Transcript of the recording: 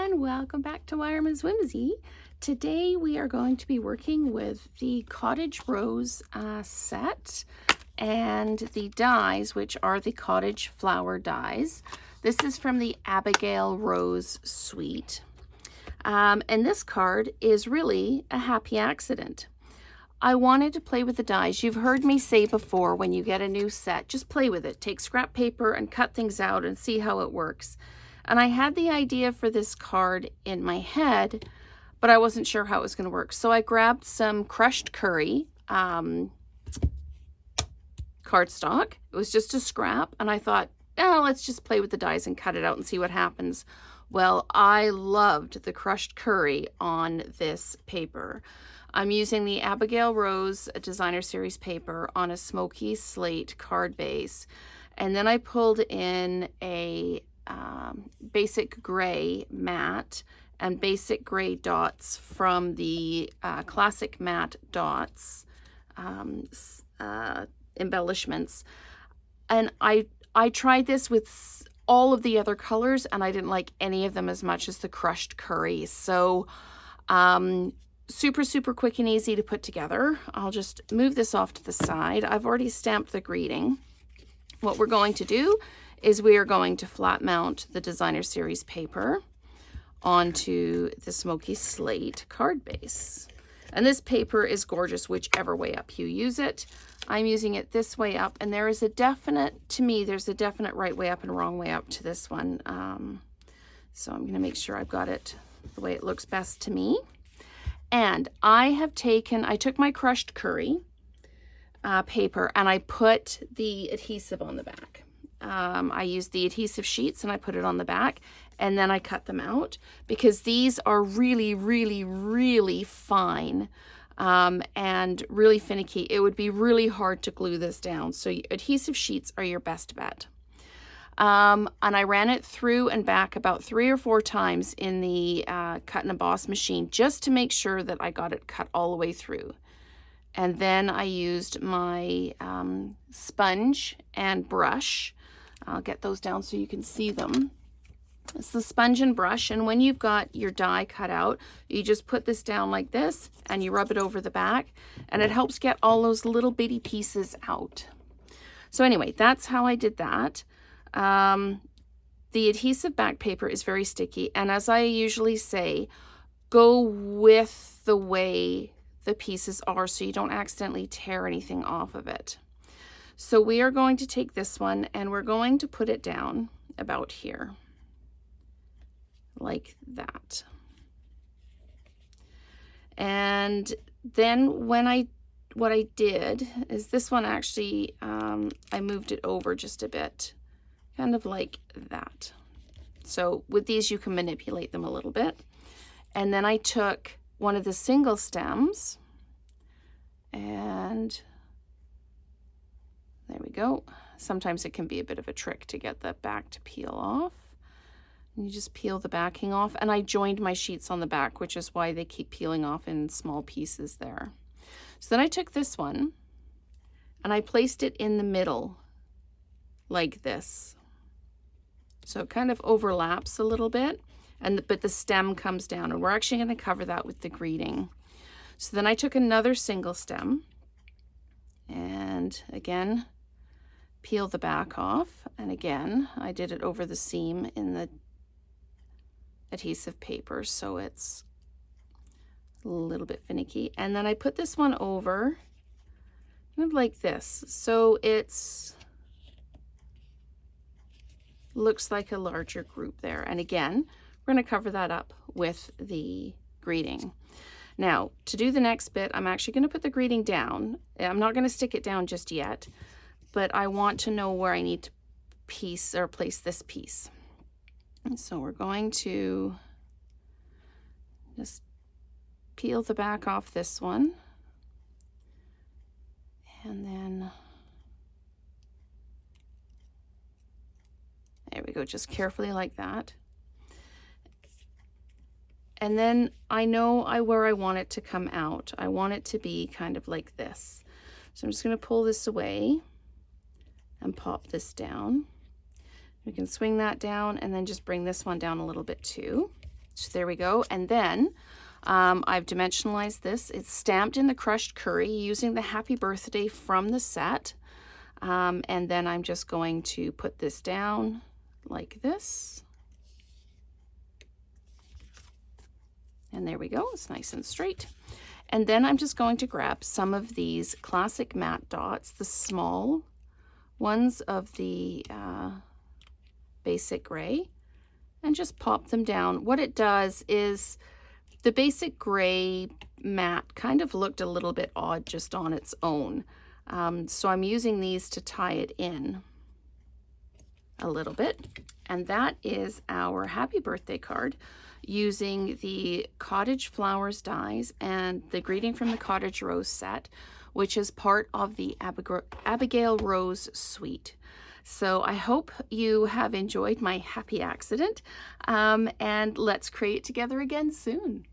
everyone, welcome back to Wireman's Whimsy. Today we are going to be working with the Cottage Rose set and the dies, which are the cottage flower dies. This is from the Abigail Rose suite. And this card is really a happy accident. I wanted to play with the dies. You've heard me say before, when you get a new set, just play with it. Take scrap paper and cut things out and see how it works. And I had the idea for this card in my head, but I wasn't sure how it was going to work. So I grabbed some crushed curry cardstock. It was just a scrap, and I thought, oh, let's just play with the dies and cut it out and see what happens. Well, I loved the crushed curry on this paper. I'm using the Abigail Rose Designer Series paper on a smoky slate card base. And then I pulled in a basic gray matte and basic gray dots from the classic matte dots embellishments. And I tried this with all of the other colors, and I didn't like any of them as much as the crushed curry. So super quick and easy to put together. I'll just move this off to the side. I've already stamped the greeting. What we're going to do is we are going to flat mount the Designer Series paper onto the smoky slate card base. And this paper is gorgeous whichever way up you use it. I'm using it this way up, and there is a definite, to me, there's a definite right way up and wrong way up to this one. So I'm going to make sure I've got it the way it looks best to me. And I took my crushed curry paper and I put the adhesive on the back. I used the adhesive sheets and I put it on the back, and then I cut them out because these are really fine and really finicky. It would be really hard to glue this down. So adhesive sheets are your best bet. And I ran it through and back about 3 or 4 times in the cut and emboss machine just to make sure that I got it cut all the way through. And then I used my sponge and brush. I'll get those down so you can see them. It's the sponge and brush, and when you've got your die cut out, you just put this down like this and you rub it over the back, and it helps get all those little bitty pieces out. So anyway, that's how I did that. The adhesive back paper is very sticky, and as I usually say, go with the way the pieces are so you don't accidentally tear anything off of it. So we are going to take this one and we're going to put it down about here, like that. And then what I did is this one actually, I moved it over just a bit, kind of like that. So with these, you can manipulate them a little bit. And then I took one of the single stems, and there we go. Sometimes it can be a bit of a trick to get the back to peel off. And you just peel the backing off, and I joined my sheets on the back, which is why they keep peeling off in small pieces there. So then I took this one and I placed it in the middle like this. So it kind of overlaps a little bit, but the stem comes down, and we're actually going to cover that with the greeting. So then I took another single stem and again peel the back off, and again I did it over the seam in the adhesive paper so it's a little bit finicky, and then I put this one over kind of like this, so it's looks like a larger group there. And again, we're going to cover that up with the greeting. Now, to do the next bit, I'm actually going to put the greeting down. I'm not going to stick it down just yet, but I want to know where I need to place this piece. And so we're going to just peel the back off this one, and then there we go, just carefully like that. And then I know where I want it to come out. I want it to be kind of like this. So I'm just going to pull this away and pop this down. We can swing that down and then just bring this one down a little bit too. So there we go. And then I've dimensionalized this. It's stamped in the crushed curry using the happy birthday from the set. And then I'm just going to put this down like this. And there we go. It's nice and straight. And then I'm just going to grab some of these classic matte dots, the small ones of the basic gray, and just pop them down. What it does is the basic gray matte kind of looked a little bit odd just on its own. So I'm using these to tie it in a little bit. And that is our happy birthday card using the Cottage Flowers dies and the greeting from the Cottage Rose set, which is part of the Abigail Rose suite. So I hope you have enjoyed my happy accident, and let's create together again soon.